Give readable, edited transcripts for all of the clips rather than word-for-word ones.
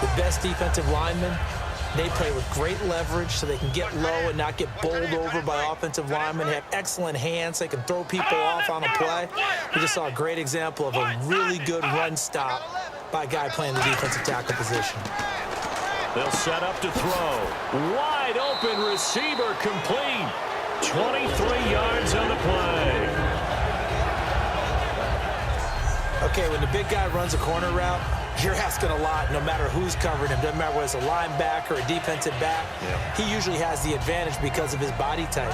The best defensive linemen, they play with great leverage so they can get low and not get bowled over by offensive linemen. They have excellent hands. They can throw people off on a play. We just saw a great example of a really good run stop by a guy playing the defensive tackle position. They'll set up to throw. Wide open receiver complete. 23 yards on the play. Okay, when the big guy runs a corner route, you're asking a lot no matter who's covering him. Doesn't matter whether it's a linebacker or a defensive back. Yep. He usually has the advantage because of his body type.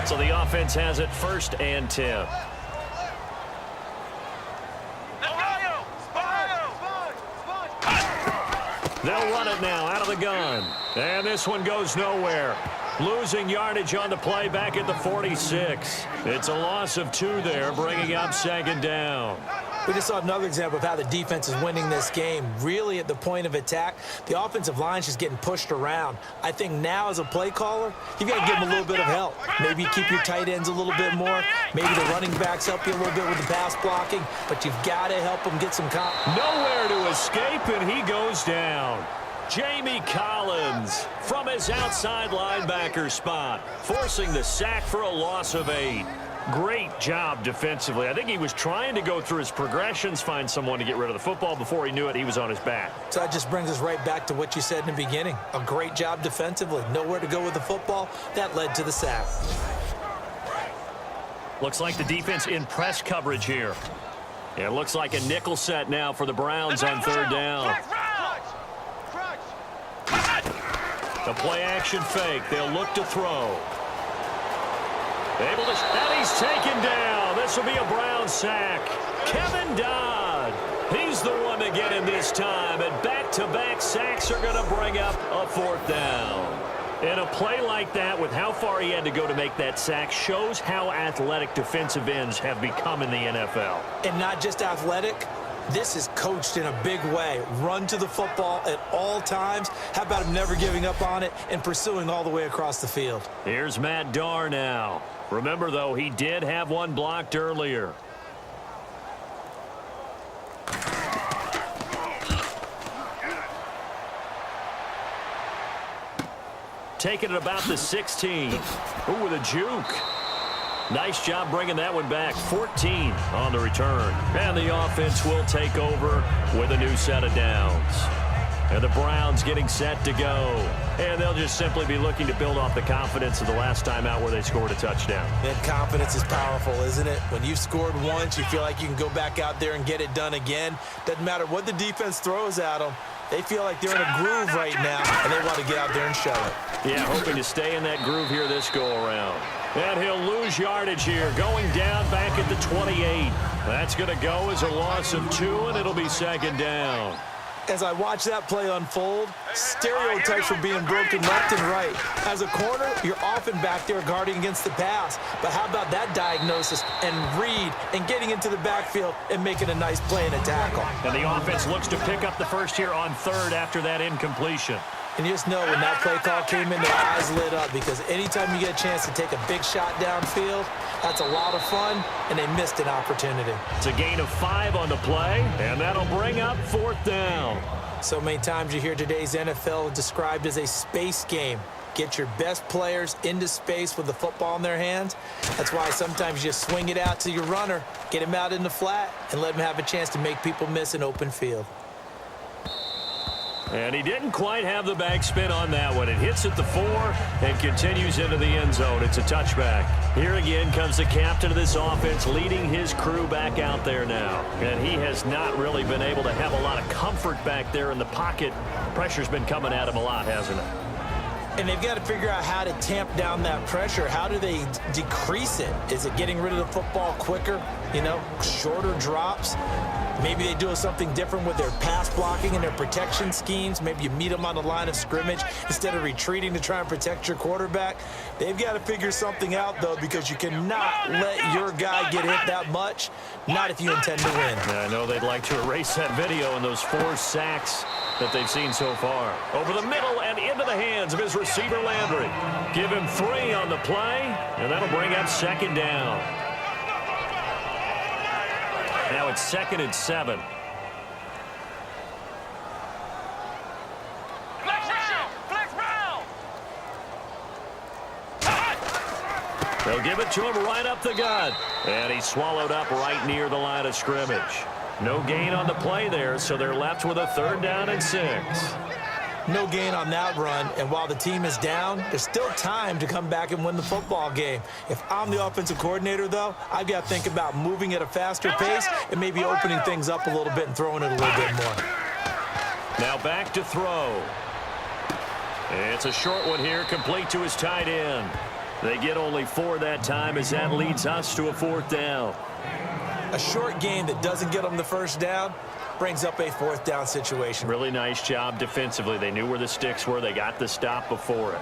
So the offense has it 1st and 10. They'll run it now out of the gun. And this one goes nowhere. Losing yardage on the play back at the 46. It's a loss of 2 there, bringing up 2nd down. We just saw another example of how the defense is winning this game. Really at the point of attack, the offensive line's just getting pushed around. I think now as a play caller, you've got to give them a little bit of help. Maybe keep your tight ends a little bit more. Maybe the running backs help you a little bit with the pass blocking. But you've got to help them get some nowhere to escape, and he goes down. Jamie Collins from his outside linebacker spot, forcing the sack for a loss of 8. Great job defensively. I think he was trying to go through his progressions, find someone to get rid of the football. Before he knew it, he was on his back. So that just brings us right back to what you said in the beginning. A great job defensively. Nowhere to go with the football. That led to the sack. Looks like the defense in press coverage here. It looks like a nickel set now for the Browns on 3rd down. The play-action fake. They'll look to throw. Able to, and he's taken down. This will be a Brown sack. Kevin Dodd. He's the one to get him this time. And back-to-back sacks are going to bring up a 4th down. And a play like that, with how far he had to go to make that sack, shows how athletic defensive ends have become in the NFL. And not just athletic. This is coached in a big way. Run to the football at all times. How about him never giving up on it and pursuing all the way across the field? Here's Matt Darr now. Remember, though, he did have one blocked earlier. Taking it about the 16. Ooh, with a juke. Nice job bringing that one back. 14 on the return. And the offense will take over with a new set of downs. And the Browns getting set to go. And they'll just simply be looking to build off the confidence of the last time out where they scored a touchdown. And confidence is powerful, isn't it? When you've scored once, you feel like you can go back out there and get it done again. Doesn't matter what the defense throws at them. They feel like they're in a groove right now, and they want to get out there and show it. Yeah, hoping to stay in that groove here this go-around. And he'll lose yardage here, going down back at the 28. That's going to go as a loss of 2, and it'll be 2nd down. As I watch that play unfold, stereotypes are being broken left and right. As a corner, you're often back there guarding against the pass. But how about that diagnosis and read and getting into the backfield and making a nice play and a tackle? And the offense looks to pick up the first here on 3rd after that incompletion. And you just know when that play call came in, their eyes lit up, because anytime you get a chance to take a big shot downfield, that's a lot of fun, and they missed an opportunity. It's a gain of 5 on the play, and that'll bring up 4th down. So many times you hear today's NFL described as a space game. Get your best players into space with the football in their hands. That's why sometimes you swing it out to your runner, get him out in the flat, and let him have a chance to make people miss an open field. And he didn't quite have the backspin on that one. It hits at the 4 and continues into the end zone. It's a touchback. Here again comes the captain of this offense, leading his crew back out there now. And he has not really been able to have a lot of comfort back there in the pocket. Pressure's been coming at him a lot, hasn't it? And they've got to figure out how to tamp down that pressure. How do they decrease it? Is it getting rid of the football quicker? You know, shorter drops? Maybe they do something different with their pass blocking and their protection schemes. Maybe you meet them on the line of scrimmage instead of retreating to try and protect your quarterback. They've got to figure something out, though, because you cannot let your guy get hit that much, not if you intend to win. Yeah, I know they'd like to erase that video and those 4 sacks that they've seen so far. Over the middle and into the hands of his receiver, Landry. Give him 3 on the play, and that'll bring up 2nd down. Now it's 2nd and 7. They'll give it to him right up the gut. And he's swallowed up right near the line of scrimmage. No gain on the play there, so they're left with a 3rd down and 6. No gain on that run, and while the team is down, there's still time to come back and win the football game. If I'm the offensive coordinator, though, I've got to think about moving at a faster pace and maybe opening things up a little bit and throwing it a little bit more. Now back to throw. It's a short one here, complete to his tight end. They get only 4 that time as that leads us to a 4th down. A short gain that doesn't get them the 1st down brings up a 4th down situation. Really nice job defensively. They knew where the sticks were. They got the stop before it.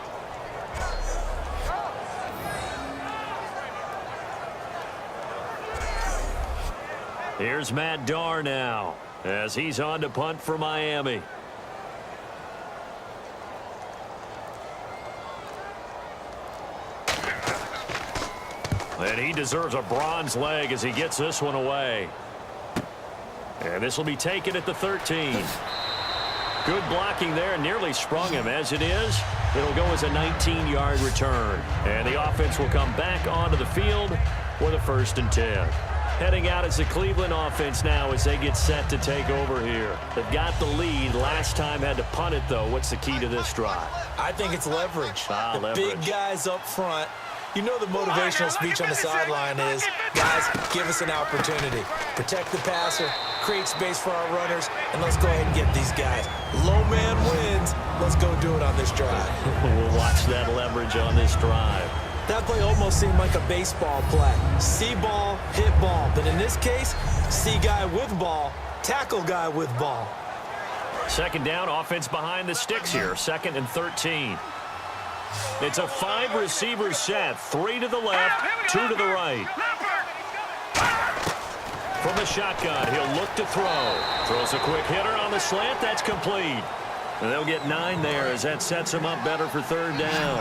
Here's Matt Darr now as he's on to punt for Miami. And he deserves a bronze leg as he gets this one away. And this will be taken at the 13. Good blocking there, nearly sprung him. As it is, it'll go as a 19-yard return. And the offense will come back onto the field with a 1st and 10. Heading out is the Cleveland offense now as they get set to take over here. They've got the lead. Last time had to punt it, though. What's the key to this drive? I think it's leverage. Leverage. Big guys up front. You know the motivational speech on the sideline is, guys, give us an opportunity. Protect the passer, create space for our runners, and let's go ahead and get these guys. Low man wins. Let's go do it on this drive. We'll watch that leverage on this drive. That play almost seemed like a baseball play. See ball, hit ball. But in this case, see guy with ball, tackle guy with ball. 2nd down, offense behind the sticks here. 2nd and 13. It's a 5-receiver set. 3 to the left, 2 to the right. From the shotgun, he'll look to throw. Throws a quick hitter on the slant. That's complete. And they'll get 9 there as that sets him up better for 3rd down.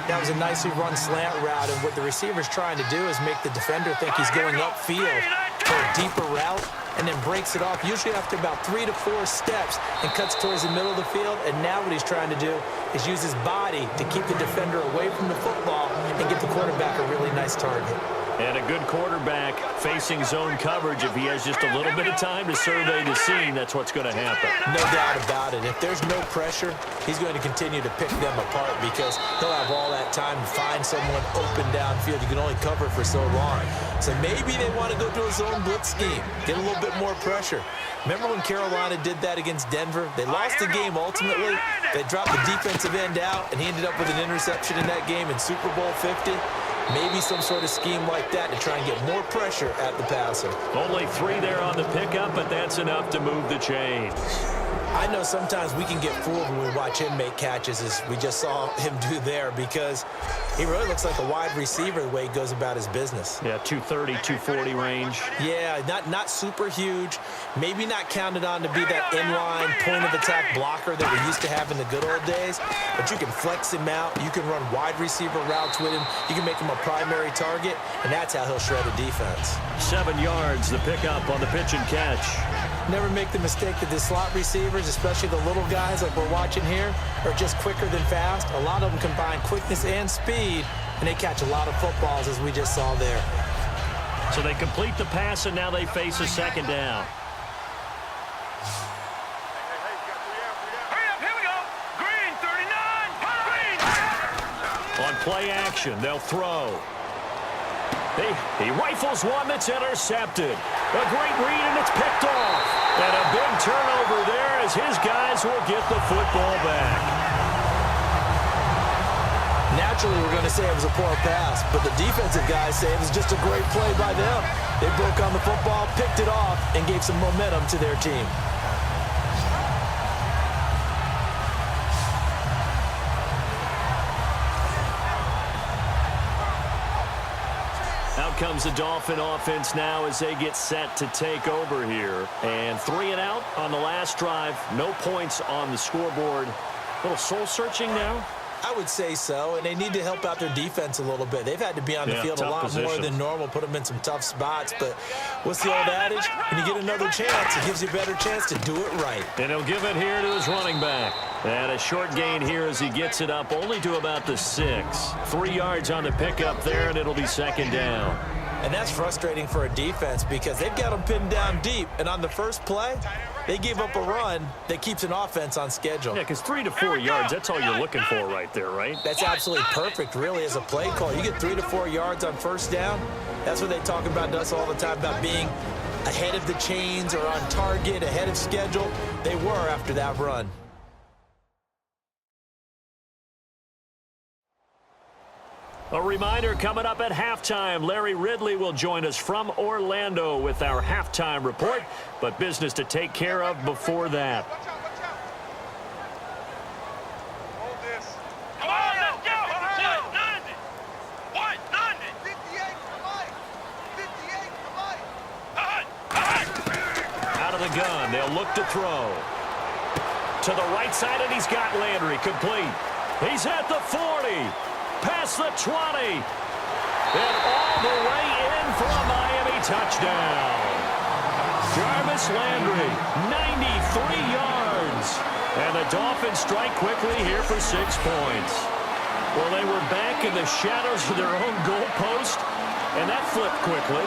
That was a nicely run slant route, and what the receiver's trying to do is make the defender think he's going upfield for a deeper route, and then breaks it off, usually after about 3 to 4 steps, and cuts towards the middle of the field. And now what he's trying to do is use his body to keep the defender away from the football and give the quarterback a really nice target. And a good quarterback facing zone coverage. If he has just a little bit of time to survey the scene, that's what's going to happen. No doubt about it. If there's no pressure, he's going to continue to pick them apart because he'll have all that time to find someone open downfield. You can only cover for so long. So maybe they want to go to a zone blitz scheme, get a little bit more pressure. Remember when Carolina did that against Denver? They lost the game ultimately. They dropped the defensive end out, and he ended up with an interception in that game in Super Bowl 50. Maybe some sort of scheme like that to try and get more pressure at the passer. Only 3 there on the pickup, but that's enough to move the chains. I know sometimes we can get fooled when we watch him make catches, as we just saw him do there, because he really looks like a wide receiver the way he goes about his business. Yeah, 230, 240 range. Yeah, not super huge. Maybe not counted on to be that inline point-of-attack blocker that we used to have in the good old days, but you can flex him out. You can run wide receiver routes with him. You can make him a primary target, and that's how he'll shred a defense. 7 yards, the pickup on the pitch and catch. Never make the mistake that the slot receivers, especially the little guys like we're watching here, are just quicker than fast. A lot of them combine quickness and speed, and they catch a lot of footballs, as we just saw there. So they complete the pass, and now they face a 2nd down. On play action, they'll throw. He rifles one that's intercepted. A great read, and it's picked off. And a big turnover there as his guys will get the football back. Naturally, we're going to say it was a poor pass, but the defensive guys say it was just a great play by them. They broke on the football, picked it off, and gave some momentum to their team. Out comes the Dolphin offense now as they get set to take over here. And 3 and out on the last drive. No points on the scoreboard. A little soul-searching now. I would say so, and they need to help out their defense a little bit. They've had to be on the field a lot more than normal, put them in some tough spots. But what's the old adage? When you get another chance, it gives you a better chance to do it right. And he'll give it here to his running back. And a short gain here as he gets it up only to about the 6. 3 yards on the pickup there, and it'll be second down. And that's frustrating for a defense because they've got them pinned down deep. And on the first play, they gave up a run that keeps an offense on schedule. Yeah, because 3 to 4 yards, that's all you're looking for right there, right? That's absolutely perfect, really, as a play call. You get 3 to 4 yards on first down. That's what they talk about to us all the time, about being ahead of the chains or on target, ahead of schedule. They were after that run. A reminder coming up at halftime. Larry Ridley will join us from Orlando with our halftime report, but business to take care of before that. Out of the gun, they'll look to throw. To the right side, and he's got Landry complete. He's at the 40. Past the 20. And all the way in for a Miami touchdown. Jarvis Landry, 93 yards. And the Dolphins strike quickly here for 6 points. Well, they were back in the shadows of their own goalpost, and that flipped quickly.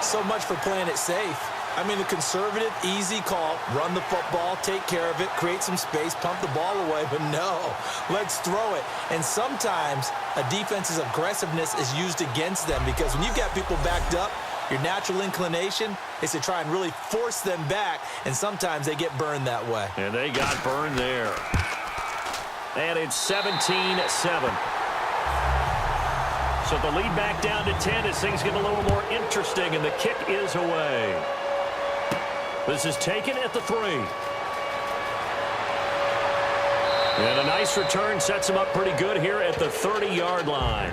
So much for playing it safe. I mean, the conservative, easy call, run the football, take care of it, create some space, pump the ball away, but no, let's throw it. And sometimes a defense's aggressiveness is used against them because when you've got people backed up, your natural inclination is to try and really force them back, and sometimes they get burned that way. And they got burned there. And it's 17-7. So the lead back down to 10 as things get a little more interesting, and the kick is away. This is taken at the 3. And a nice return sets him up pretty good here at the 30-yard line.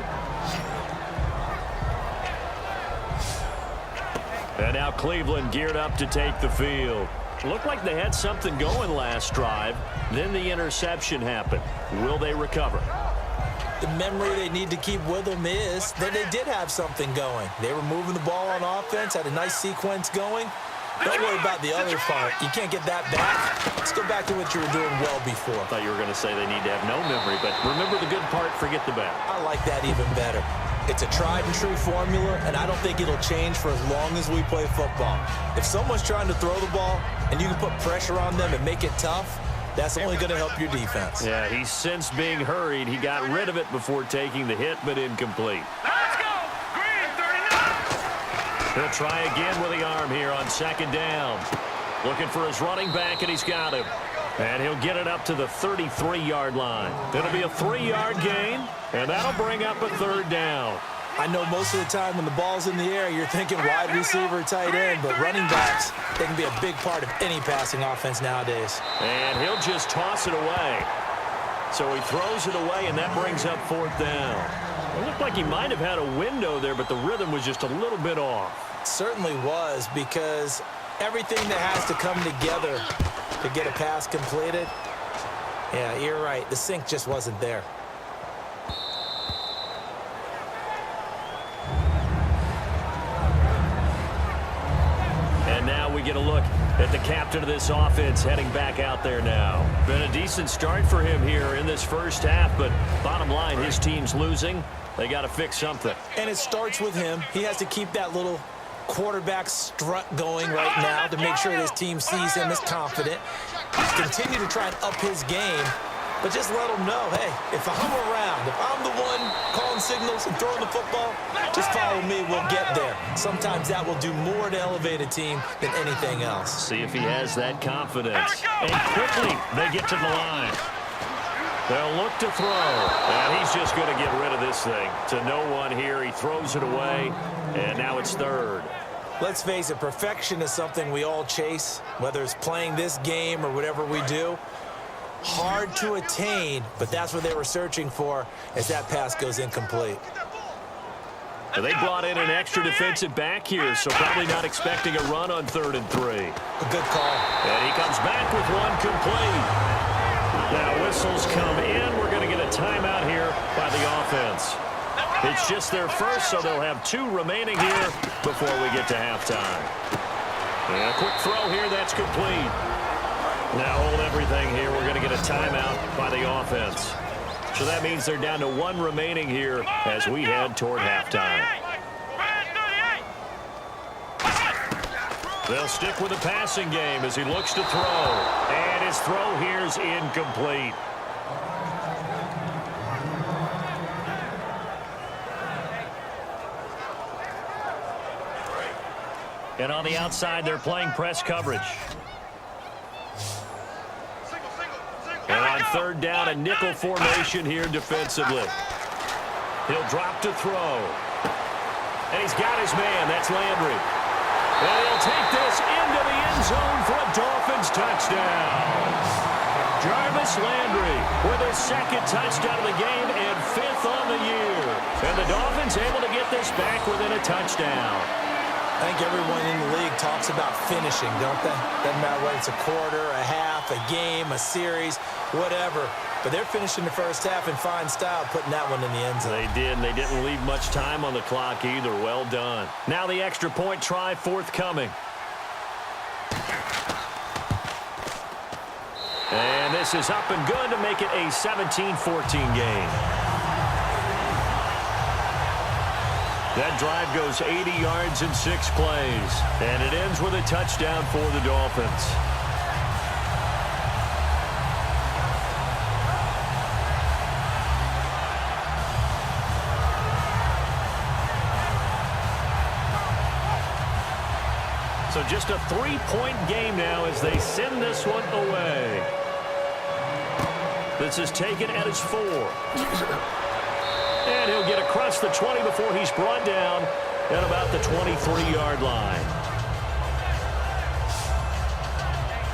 And now Cleveland geared up to take the field. Looked like they had something going last drive. Then the interception happened. Will they recover? The memory they need to keep with them is that they did have something going. They were moving the ball on offense, had a nice sequence going. Don't worry about the other part. You can't get that back. Let's go back to what you were doing well before. I thought you were going to say they need to have no memory, but remember the good part, forget the bad. I like that even better. It's a tried and true formula, and I don't think it'll change for as long as we play football. If someone's trying to throw the ball and you can put pressure on them and make it tough, that's only going to help your defense. Yeah, he's since being hurried. He got rid of it before taking the hit, but incomplete. Let's go! Green 39! He'll try again with the arm here on second down. Looking for his running back, and he's got him. And he'll get it up to the 33-yard line. It'll be a 3-yard gain, and that'll bring up a third down. I know most of the time when the ball's in the air, you're thinking wide receiver, tight end, but running backs, they can be a big part of any passing offense nowadays. And he'll just toss it away. So he throws it away, and that brings up fourth down. It looked like he might have had a window there, but the rhythm was just a little bit off. It certainly was, because everything that has to come together to get a pass completed, yeah, you're right. The sync just wasn't there. And now we get a look at the captain of this offense heading back out there now. Been a decent start for him here in this first half, but bottom line, his team's losing. They got to fix something. And it starts with him. He has to keep that little quarterback strut going right now to make sure his team sees him as confident. Continue to try and up his game, but just let him know, hey, if I'm around, if I'm the one calling signals and throwing the football, just follow me, we'll get there. Sometimes that will do more to elevate a team than anything else. See if he has that confidence. And quickly, they get to the line. They'll look to throw, and he's just going to get rid of this thing. To no one here, he throws it away, and now it's third. Let's face it, perfection is something we all chase, whether it's playing this game or whatever we do. Hard to attain, but that's what they were searching for as that pass goes incomplete. So they brought in an extra defensive back here, so probably not expecting a run on 3rd and 3. A good call. And he comes back with one complete. Now whistles come in. We're going to get a timeout here by the offense. It's just their first, so they'll have 2 remaining here before we get to halftime. And a quick throw here, that's complete. Now hold everything here. We're going to get a timeout by the offense. So that means they're down to 1 remaining here as we head toward halftime. They'll stick with the passing game as he looks to throw. And his throw here is incomplete. And on the outside, they're playing press coverage. And on 3rd down, a nickel formation here defensively. He'll drop to throw. And he's got his man. That's Landry. And he'll take this into the end zone for a Dolphins touchdown. Jarvis Landry with his 2nd touchdown of the game and 5th on the year. And the Dolphins able to get this back within a touchdown. I think everyone in the league talks about finishing, don't they? Doesn't matter whether it's a quarter, a half, a game, a series, whatever. But they're finishing the first half in fine style, putting that one in the end zone. They did, and they didn't leave much time on the clock either. Well done. Now the extra point try forthcoming. And this is up and good to make it a 17-14 game. That drive goes 80 yards in 6 plays. And it ends with a touchdown for the Dolphins. So just a 3-point game now as they send this one away. This is taken at his 4. And he'll get across the 20 before he's brought down at about the 23-yard line.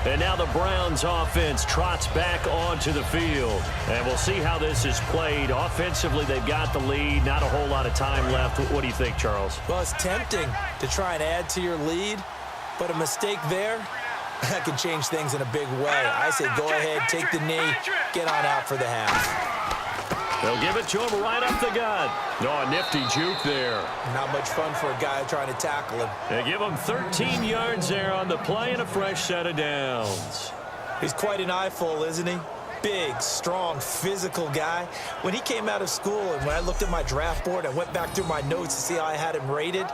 And now the Browns offense trots back onto the field. And we'll see how this is played. Offensively, they've got the lead. Not a whole lot of time left. What do you think, Charles? Well, it's tempting to try and add to your lead, but a mistake there, that could change things in a big way. I say go ahead, take the knee, get on out for the half. They'll give it to him right up the gut. Oh, a nifty juke there. Not much fun for a guy trying to tackle him. They give him 13 yards there on the play and a fresh set of downs. He's quite an eyeful, isn't he? Big, strong, physical guy. When he came out of school and when I looked at my draft board, I went back through my notes to see how I had him rated.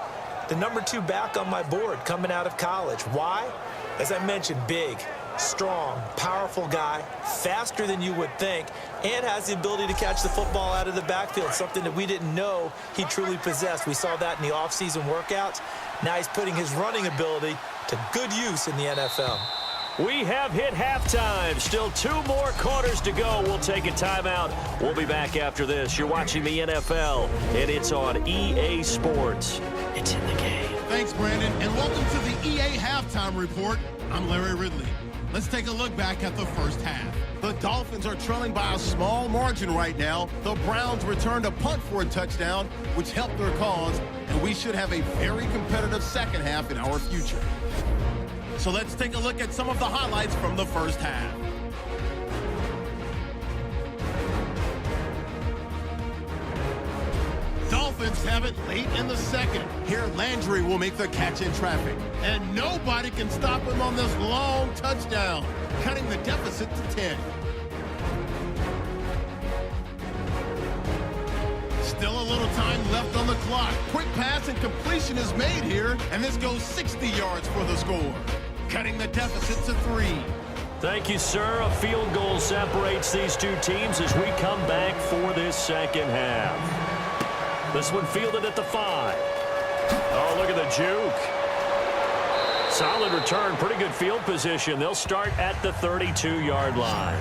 The number 2 back on my board coming out of college. Why? As I mentioned, big, strong, powerful guy, faster than you would think, and has the ability to catch the football out of the backfield, something that we didn't know he truly possessed. We saw that in the offseason workouts. Now he's putting his running ability to good use in the NFL. We have hit halftime. Still 2 more quarters to go. We'll take a timeout. We'll be back after this. You're watching the NFL, and it's on EA Sports. It's in the game. Thanks, Brandon, and welcome to the EA Halftime Report. I'm Larry Ridley. Let's take a look back at the first half. The Dolphins are trailing by a small margin right now. The Browns returned a punt for a touchdown, which helped their cause, and we should have a very competitive second half in our future. So let's take a look at some of the highlights from the first half. Dolphins have it late in the second. Here, Landry will make the catch in traffic. And nobody can stop him on this long touchdown, cutting the deficit to 10. Still a little time left on the clock. Quick pass and completion is made here, and this goes 60 yards for the score, cutting the deficit to 3. Thank you, sir. A field goal separates these 2 teams as we come back for this second half. This one fielded at the 5. Oh, look at the juke. Solid return, pretty good field position. They'll start at the 32-yard line.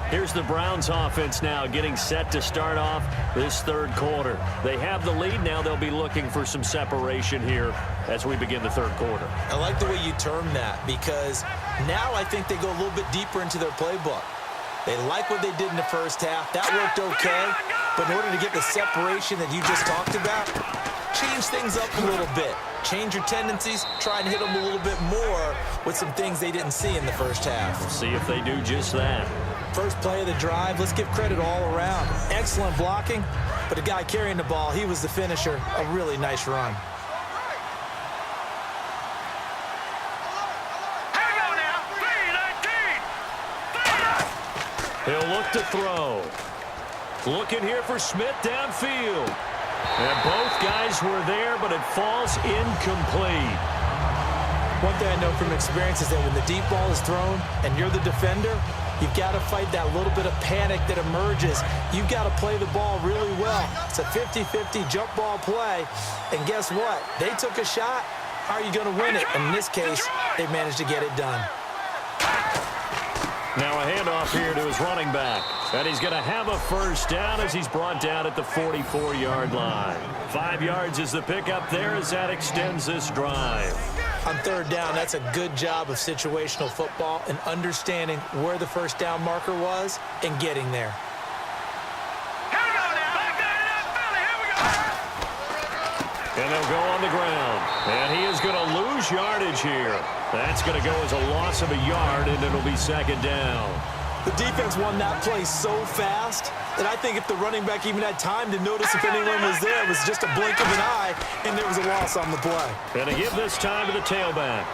Here's the Browns offense now getting set to start off this third quarter. They have the lead now. They'll be looking for some separation here as we begin the third quarter. I like the way you term that because now I think they go a little bit deeper into their playbook. They like what they did in the first half. That worked okay. But in order to get the separation that you just talked about, change things up a little bit. Change your tendencies, try and hit them a little bit more with some things they didn't see in the first half. We'll see if they do just that. First play of the drive, let's give credit all around. Excellent blocking, but the guy carrying the ball, he was the finisher. A really nice run. He'll look to throw. Looking here for Smith downfield. And both guys were there, but it falls incomplete. One thing I know from experience is that when the deep ball is thrown and you're the defender, you've got to fight that little bit of panic that emerges. You've got to play the ball really well. It's a 50-50 jump ball play. And guess what? They took a shot. How are you going to win it? In this case, they managed to get it done. Now a handoff here to his running back. And he's going to have a first down as he's brought down at the 44-yard line. 5 yards is the pickup there as that extends this drive. On third down, that's a good job of situational football and understanding where the first down marker was and getting there. Here we go now. Back down in that belly. Here we go. And they'll go on the ground. And he is going to lose yardage here. That's going to go as a loss of a yard, and it'll be second down. The defense won that play so fast that I think if the running back even had time to notice if anyone was there, it was just a blink of an eye, and there was a loss on the play. And to give this time to the tailback.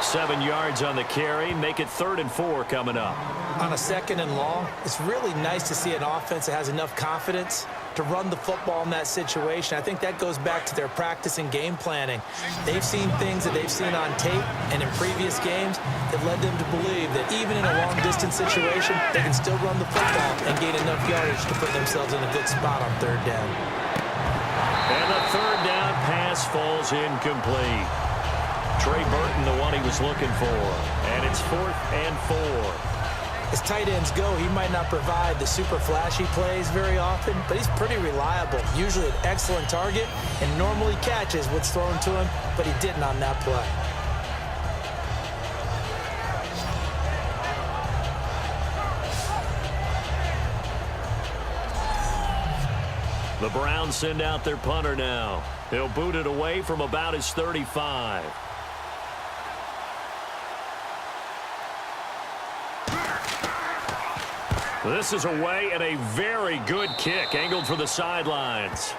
7 yards on the carry. Make it 3rd and 4 coming up. On a 2nd and long, it's really nice to see an offense that has enough confidence to run the football in that situation. I think that goes back to their practice and game planning. They've seen things that they've seen on tape and in previous games that led them to believe that even in a long-distance situation, they can still run the football and gain enough yardage to put themselves in a good spot on third down. And the third down pass falls incomplete. Trey Burton, the one he was looking for. And it's 4th and 4. As tight ends go, he might not provide the super flashy plays very often, but he's pretty reliable. Usually an excellent target and normally catches what's thrown to him, but he didn't on that play. The Browns send out their punter now. He'll boot it away from about his 35. This is away and a very good kick angled for the sidelines.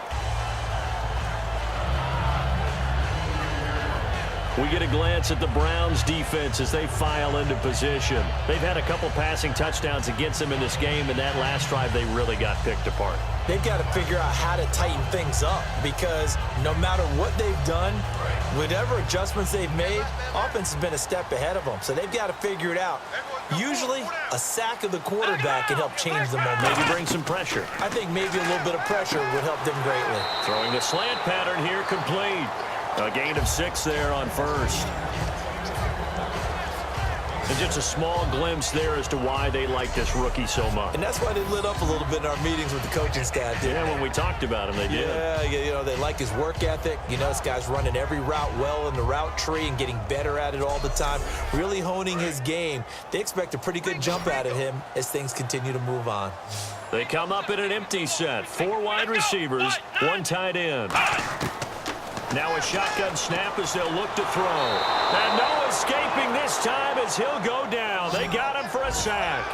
We get a glance at the Browns defense as they file into position. They've had a couple passing touchdowns against them in this game, and that last drive they really got picked apart. They've got to figure out how to tighten things up because no matter what they've done, whatever adjustments they've made, offense has been a step ahead of them. So they've got to figure it out. Usually, a sack of the quarterback can help change the momentum. Maybe bring some pressure. I think maybe a little bit of pressure would help them greatly. Throwing the slant pattern here complete. A gain of 6 there on first. And just a small glimpse there as to why they like this rookie so much. And that's why they lit up a little bit in our meetings with the coaching staff, didn't Yeah, they? when we talked about him, they did. Yeah, you know, they like his work ethic. You know, this guy's running every route well in the route tree and getting better at it all the time, really honing his game. They expect a pretty good jump out of him as things continue to move on. They come up in an empty set. 4 wide receivers, 1 tight end. Now a shotgun snap as they'll look to throw. And no escaping this time as he'll go down. They got him for a sack.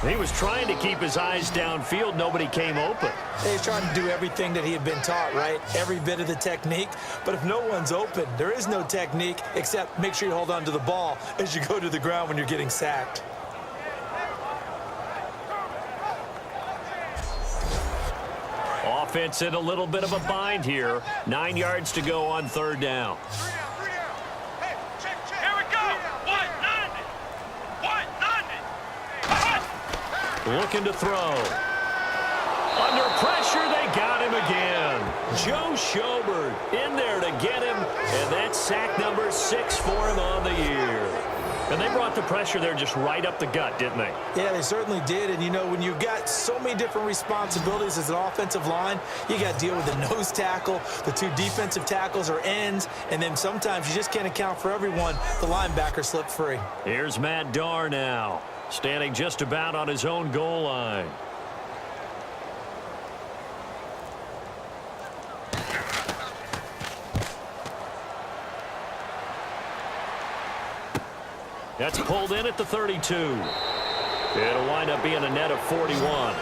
He was trying to keep his eyes downfield. Nobody came open. He's trying to do everything that he had been taught, right? Every bit of the technique. But if no one's open, there is no technique except make sure you hold on to the ball as you go to the ground when you're getting sacked. Offense in a little bit of a bind here. 9 yards to go on third down. Hey, check. Here we go. 190. Looking to throw. Under pressure, they got him again. Joe Schobert in there to get him, and that's sack number 6 for him on the year. And they brought the pressure there just right up the gut, didn't they? Yeah, they certainly did. And, you know, when you've got so many different responsibilities as an offensive line, you got to deal with the nose tackle, the 2 defensive tackles or ends, and then sometimes you just can't account for everyone. The linebacker slipped free. Here's Matt Darr now, standing just about on his own goal line. That's pulled in at the 32. It'll wind up being a net of 41.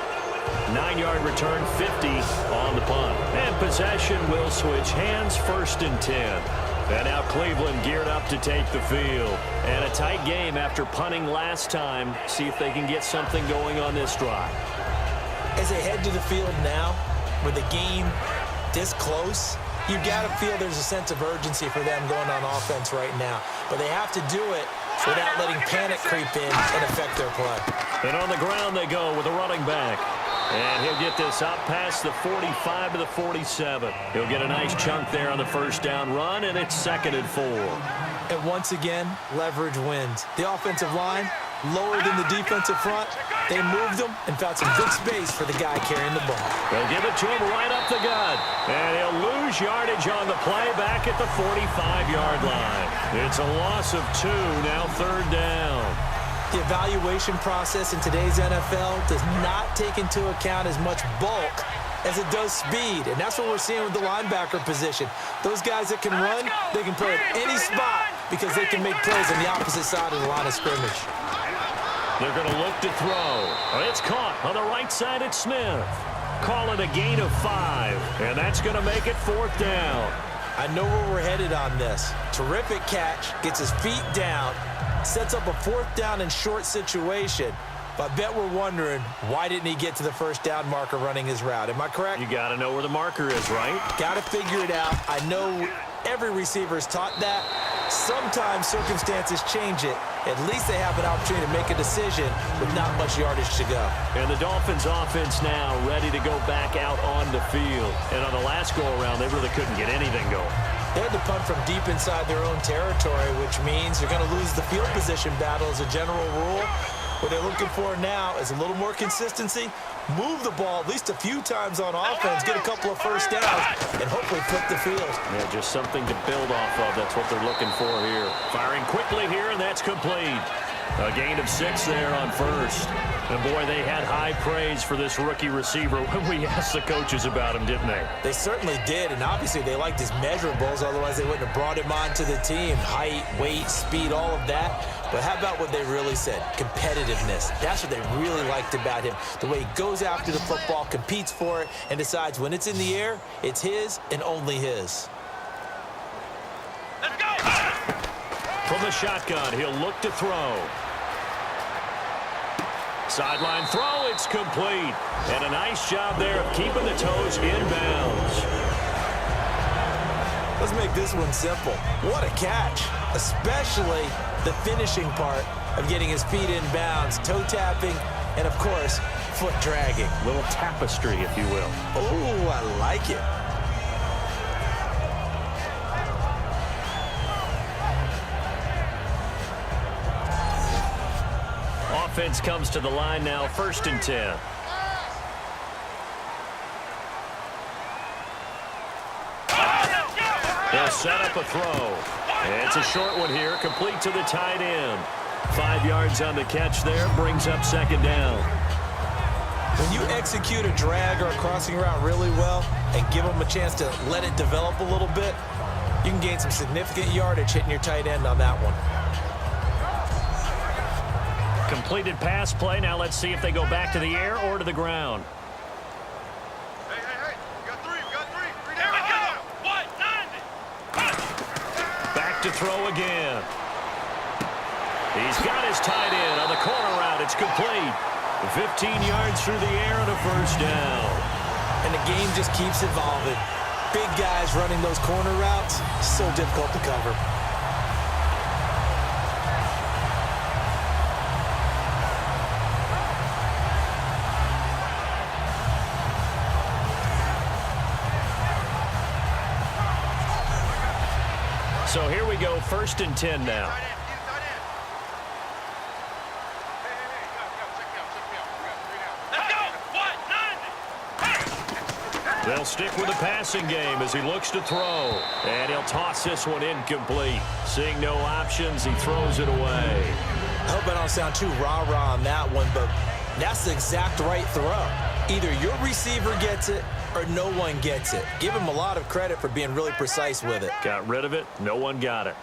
9-yard return, 50 on the punt. And possession will switch hands, 1st and 10. And now Cleveland geared up to take the field. And a tight game after punting last time. See if they can get something going on this drive. As they head to the field now, with the game this close, you got to feel there's a sense of urgency for them going on offense right now. But they have to do it without letting panic creep in and affect their play. And on the ground they go with a running back. And he'll get this up past the 45 to the 47. He'll get a nice chunk there on the 1st down run, and it's 2nd and 4. And once again, leverage wins. The offensive line, lower than the defensive front. They moved them and found some good space for the guy carrying the ball. They'll give it to him right up the gut. And he'll lose yardage on the play back at the 45-yard line. It's a loss of 2, now 3rd down. The evaluation process in today's NFL does not take into account as much bulk as it does speed. And that's what we're seeing with the linebacker position. Those guys that can run, they can play at any spot because they can make plays on the opposite side of the line of scrimmage. They're going to look to throw. It's caught on the right side at Smith. Call it a gain of 5, and that's going to make it 4th down. I know where we're headed on this. Terrific catch, gets his feet down, sets up a 4th down and short situation. But I bet we're wondering, why didn't he get to the 1st down marker running his route? Am I correct? You got to know where the marker is, right? Got to figure it out. I know every receiver is taught that. Sometimes circumstances change it. At least they have an opportunity to make a decision with not much yardage to go. And the Dolphins offense now ready to go back out on the field. And on the last go-around, they really couldn't get anything going. They had to punt from deep inside their own territory, which means they're going to lose the field position battle as a general rule. What they're looking for now is a little more consistency, move the ball at least a few times on offense, get a couple of 1st downs, and hopefully flip the field. Yeah, just something to build off of. That's what they're looking for here. Firing quickly here, and that's complete. A gain of 6 there on 1st. And, boy, they had high praise for this rookie receiver when we asked the coaches about him, didn't they? They certainly did, and obviously they liked his measurables. Otherwise, they wouldn't have brought him onto the team. Height, weight, speed, all of that. But how about what they really said? Competitiveness. That's what they really liked about him. The way he goes after the football, competes for it, and decides when it's in the air, it's his and only his. Let's go! From the shotgun, he'll look to throw. Sideline throw, it's complete. And a nice job there of keeping the toes in bounds. Let's make this one simple. What a catch, especially the finishing part of getting his feet in bounds, toe tapping, and of course, foot dragging. Little tapestry, if you will. Oh, I like it. Offense comes to the line now, 1st and 10. They'll set up a throw. It's a short one here, complete to the tight end. 5 yards on the catch there, brings up 2nd down. When you execute a drag or a crossing route really well and give them a chance to let it develop a little bit, you can gain some significant yardage hitting your tight end on that one. Completed pass play. Now let's see if they go back to the air or to the ground. Hey, we got 3, we got 3. 3 down. There we go. 190. Back to throw again. He's got his tight end on the corner route. It's complete. 15 yards through the air and a 1st down. And the game just keeps evolving. Big guys running those corner routes, so difficult to cover. So here we go, 1st and 10 now. They'll stick with the passing game as he looks to throw. And he'll toss this one incomplete. Seeing no options, he throws it away. I hope I don't sound too rah-rah on that one, but that's the exact right throw. Either your receiver gets it or no one gets it. Give him a lot of credit for being really precise with it. Got rid of it. No one got it.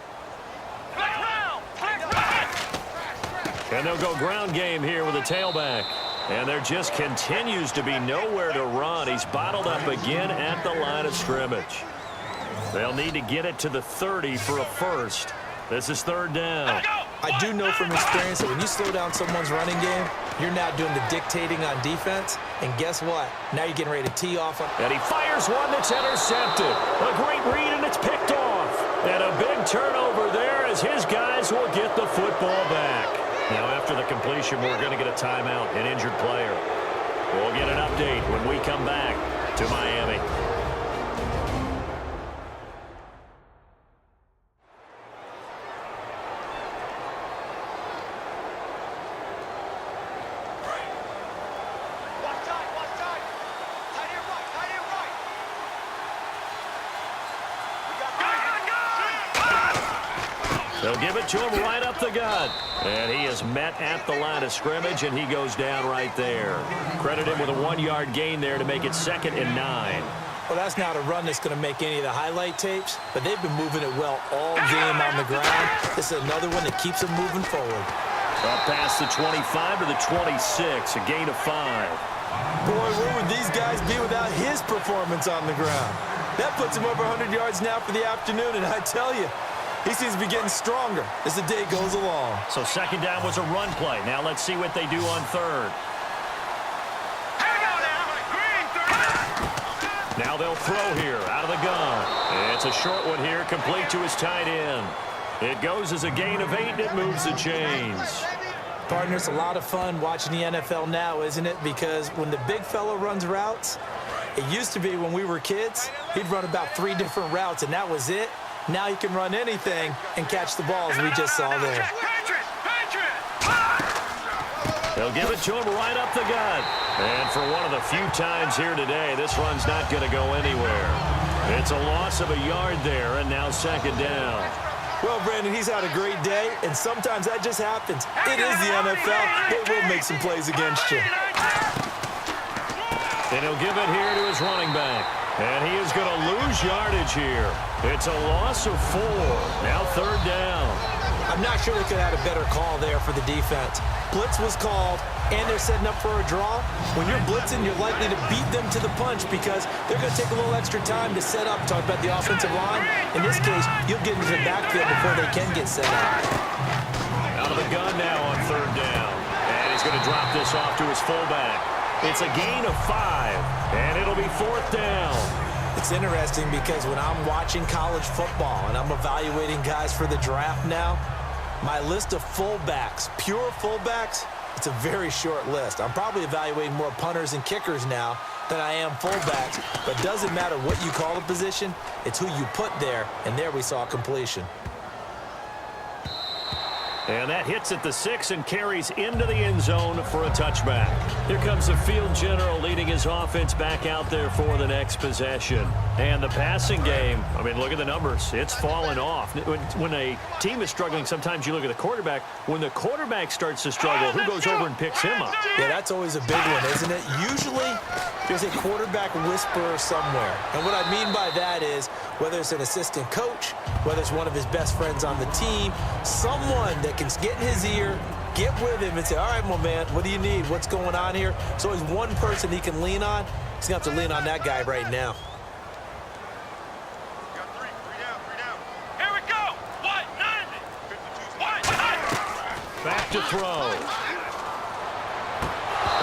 And they'll go ground game here with a tailback. And there just continues to be nowhere to run. He's bottled up again at the line of scrimmage. They'll need to get it to the 30 for a first. This is third down. I do know from experience that when you slow down someone's running game, you're now doing the dictating on defense. And guess what? Now you're getting ready to tee off. And he fires one that's intercepted. A great read, and it's picked off. And a big turnover there as his guys will get the football back. Now, after the completion, we're going to get a timeout, an injured player. We'll get an update when we come back to Miami. They'll give it to him right up the gut. And he is met at the line of scrimmage, and he goes down right there. Credit him with a 1-yard gain there to make it 2nd and 9. Well, that's not a run that's going to make any of the highlight tapes, but they've been moving it well all game on the ground. This is another one that keeps them moving forward. Up past the 25 to the 26, a gain of 5. Boy, where would these guys be without his performance on the ground? That puts him over 100 yards now for the afternoon, and I tell you, he seems to be getting stronger as the day goes along. So second down was a run play. Now let's see what they do on third. Now they'll throw here out of the gun. It's a short one here, complete to his tight end. It goes as a gain of 8, and it moves the chains. Partner, it's a lot of fun watching the NFL now, isn't it? Because when the big fella runs routes, it used to be when we were kids, he'd run about 3 different routes, and that was it. Now he can run anything and catch the balls we just saw there. They'll give it to him right up the gut. And for one of the few times here today, this run's not going to go anywhere. It's a loss of a yard there, and now second down. Well, Brandon, he's had a great day, and sometimes that just happens. It is the NFL. They will make some plays against you. And he'll give it here to his running back. And he is going to lose yardage here. It's a loss of 4. Now third down. I'm not sure they could have had a better call there for the defense. Blitz was called, and they're setting up for a draw. When you're blitzing, you're likely to beat them to the punch because they're going to take a little extra time to set up. Talk about the offensive line. In this case, you'll get into the backfield before they can get set up. Out of the gun now on third down. And he's going to drop this off to his fullback. It's a gain of 5, and it'll be 4th down. It's interesting because when I'm watching college football and I'm evaluating guys for the draft now, my list of fullbacks, pure fullbacks, it's a very short list. I'm probably evaluating more punters and kickers now than I am fullbacks, but it doesn't matter what you call a position, it's who you put there, and there we saw completion. And that hits at the 6 and carries into the end zone for a touchback. Here comes the field general leading his offense back out there for the next possession. And the passing game, I mean, look at the numbers. It's fallen off. When a team is struggling, sometimes you look at the quarterback. When the quarterback starts to struggle, who goes over and picks him up? Yeah, that's always a big one, isn't it? Usually, there's a quarterback whisperer somewhere. And what I mean by that is, whether it's an assistant coach, whether it's one of his best friends on the team, someone that can get in his ear, get with him and say, all right, my man, what do you need? What's going on here? So there's one person he can lean on. He's going to have to lean on that guy right now. Here we go. What? Back to throw.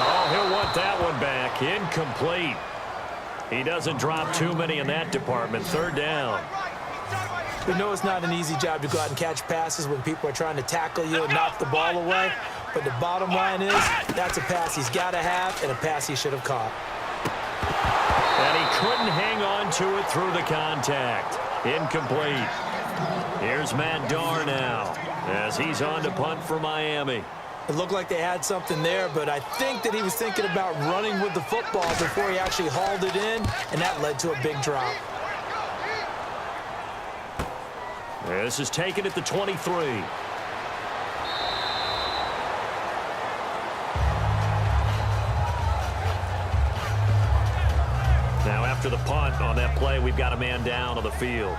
Oh, he'll want that one back. Incomplete. He doesn't drop too many in that department. Third down. We know it's not an easy job to go out and catch passes when people are trying to tackle you and knock the ball away. But the bottom line is, that's a pass he's got to have and a pass he should have caught. And he couldn't hang on to it through the contact. Incomplete. Here's Matt Darr now as he's on to punt for Miami. It looked like they had something there, but I think that he was thinking about running with the football before he actually hauled it in, and that led to a big drop. This is taken at the 23. Now after the punt on that play, we've got a man down on the field.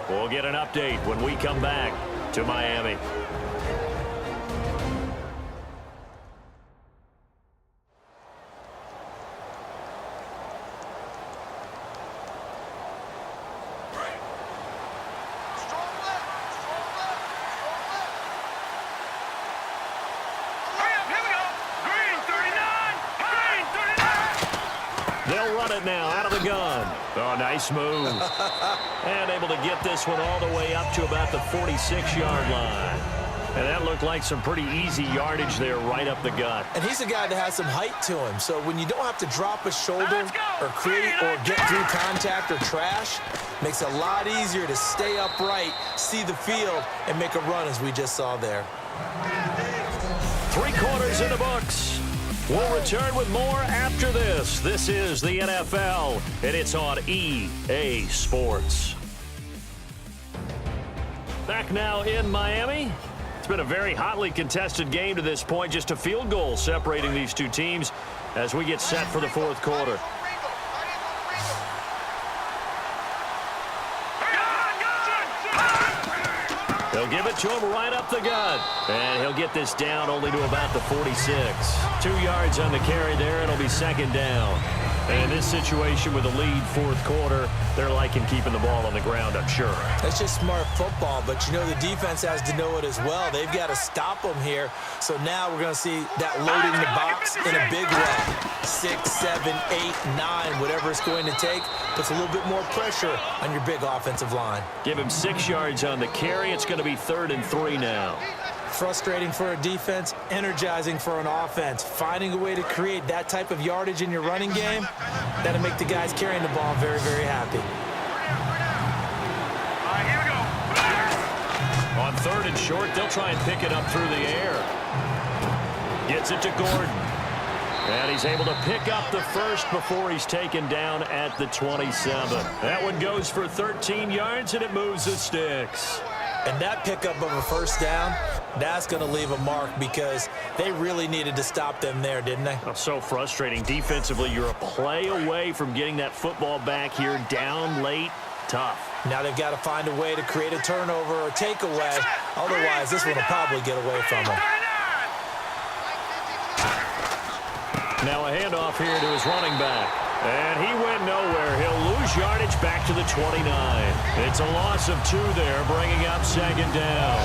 We'll get an update when we come back to Miami. run it now out of the gun. Oh, nice move. And able to get this one all the way up to about the 46-yard line. And that looked like some pretty easy yardage there right up the gut. And he's a guy that has some height to him. So when you don't have to drop a shoulder or create or get through contact or trash, makes it a lot easier to stay upright, see the field, and make a run as we just saw there. 3 quarters in the books. We'll return with more after this. This is the NFL, and it's on EA Sports. Back now in Miami. It's been a very hotly contested game to this point. Just a field goal separating these two teams as we get set for the fourth quarter. They'll give it to him right up the gut. And he'll get this down only to about the 46. 2 yards on the carry there. It'll be second down. And in this situation with a lead fourth quarter, they're liking keeping the ball on the ground, I'm sure. That's just smart football, but you know the defense has to know it as well. They've got to stop them here. So now we're going to see that loading the box in a big way. 6, 7, 8, 9, whatever it's going to take, puts a little bit more pressure on your big offensive line. Give him 6 yards on the carry. It's going to be 3rd and 3 now. Frustrating for a defense, energizing for an offense. Finding a way to create that type of yardage in your running game, that'll make the guys carrying the ball very, very happy. All right, here we go. On 3rd and short, they'll try and pick it up through the air. Gets it to Gordon. And he's able to pick up the first before he's taken down at the 27. That one goes for 13 yards, and it moves the sticks. And that pickup of a first down, that's going to leave a mark because they really needed to stop them there, didn't they? Oh, so frustrating. Defensively, you're a play away from getting that football back here down late. Tough. Now they've got to find a way to create a turnover or takeaway. Otherwise, this one will probably get away from them. Now a handoff here to his running back. And he went nowhere. He'll lose yardage back to the 29. It's a loss of 2 there, bringing up second down.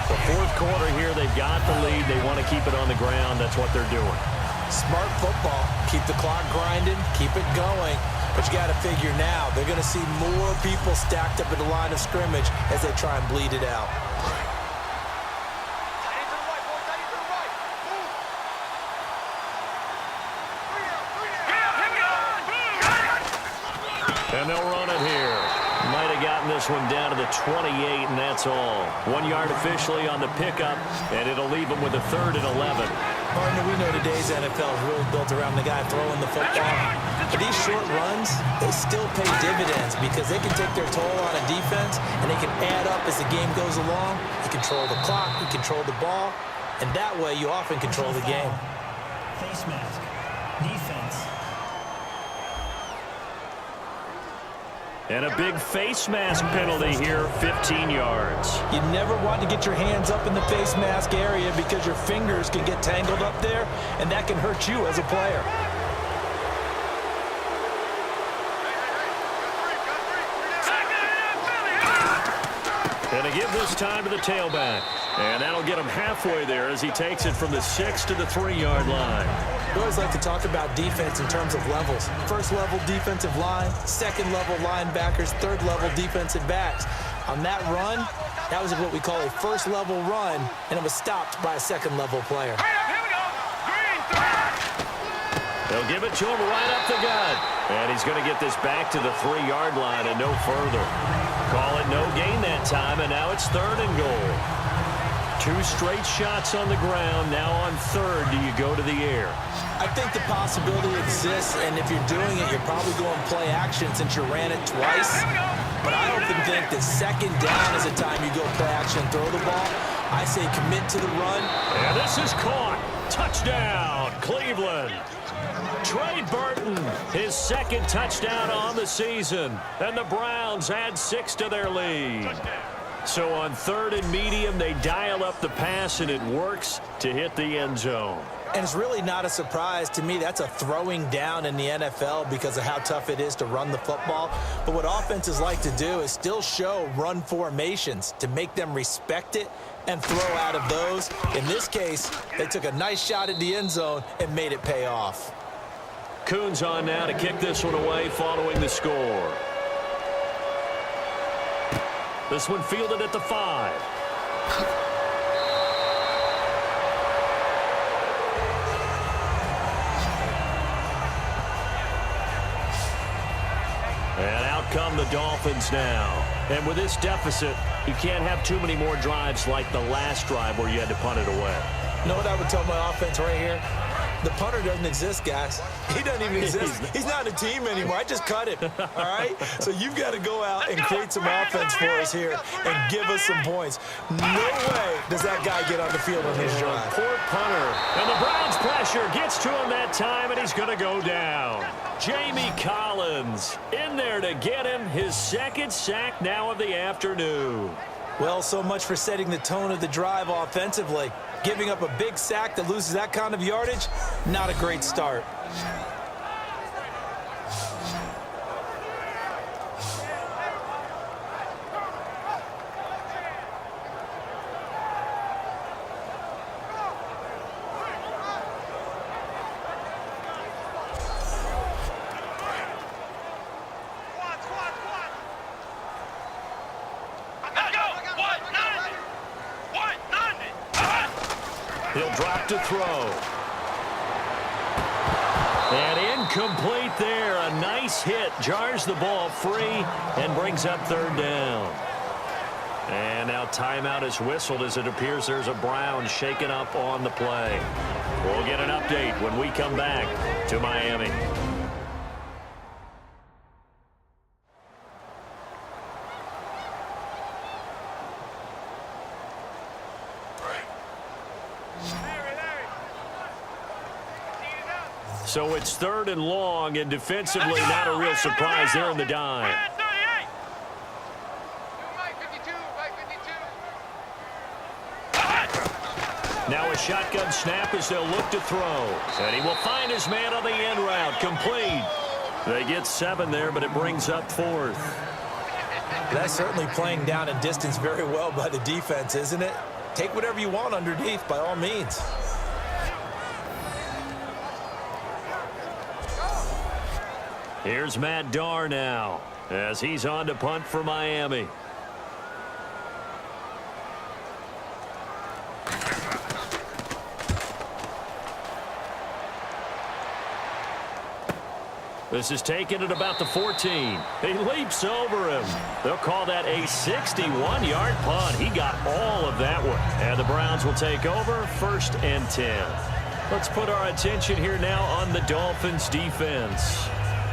The fourth quarter here, they've got the lead. They want to keep it on the ground. That's what they're doing. Smart football. Keep the clock grinding. Keep it going. But you got to figure now, they're going to see more people stacked up at the line of scrimmage as they try and bleed it out. And they'll run it here. Might have gotten this one down to the 28, and that's all. 1 yard officially on the pickup, and it'll leave them with a 3rd and 11. Partner, we know today's NFL is really built around the guy throwing the football. But these short runs, they still pay dividends because they can take their toll on a defense, and they can add up as the game goes along. You control the clock, you control the ball, and that way you often control the game. Face mask. Defense. And a big face mask penalty here, 15 yards. You never want to get your hands up in the face mask area because your fingers can get tangled up there, and that can hurt you as a player. And to give this time to the tailback. And that'll get him halfway there as he takes it from the 6 to the 3-yard line. We always like to talk about defense in terms of levels. First level defensive line, second level linebackers, third level defensive backs. On that run, that was what we call a first level run, and it was stopped by a second level player. They'll give it to him right up the gut. And he's going to get this back to the 3-yard line and no further. Call it no gain that time, and now it's 3rd and goal. 2 straight shots on the ground. Now on 3rd, do you go to the air? I think the possibility exists, and if you're doing it, you're probably going play action since you ran it twice. But I often think that second down is the time you go play action and throw the ball. I say commit to the run. And this is caught. Touchdown, Cleveland. Trey Burton, his 2nd touchdown on the season. And the Browns add 6 to their lead. So on 3rd and medium, they dial up the pass, and it works to hit the end zone. And it's really not a surprise to me. That's a throwing down in the NFL because of how tough it is to run the football. But what offenses like to do is still show run formations to make them respect it and throw out of those. In this case, they took a nice shot at the end zone and made it pay off. Coons on now to kick this one away following the score. This one fielded at the 5. And out come the Dolphins now. And with this deficit, you can't have too many more drives like the last drive where you had to punt it away. You know what I would tell my offense right here? The punter doesn't exist, guys. He doesn't even exist. He's not a team anymore. I just cut him, all right? So you've got to go out and create some offense for us here and give us some points. No way does that guy get on the field on his drive. Poor punter. And the Browns pressure gets to him that time, and he's going to go down. Jamie Collins in there to get him his second sack now of the afternoon. Well, so much for setting the tone of the drive offensively. Giving up a big sack that loses that kind of yardage, not a great start. He'll drop to throw. And incomplete there. A nice hit. Jars the ball free and brings up third down. And now timeout is whistled as it appears there's a Brown shaken up on the play. We'll get an update when we come back to Miami. So it's third and long, and defensively not a real surprise there in the dime. Now a shotgun snap as they'll look to throw. And he will find his man on the end route. Complete. They get 7 there, but it brings up 4th. That's certainly playing down and distance very well by the defense, isn't it? Take whatever you want underneath, by all means. Here's Matt Darr now as he's on to punt for Miami. This is taken at about the 14. He leaps over him. They'll call that a 61-yard punt. He got all of that one. And the Browns will take over 1st and 10. Let's put our attention here now on the Dolphins defense.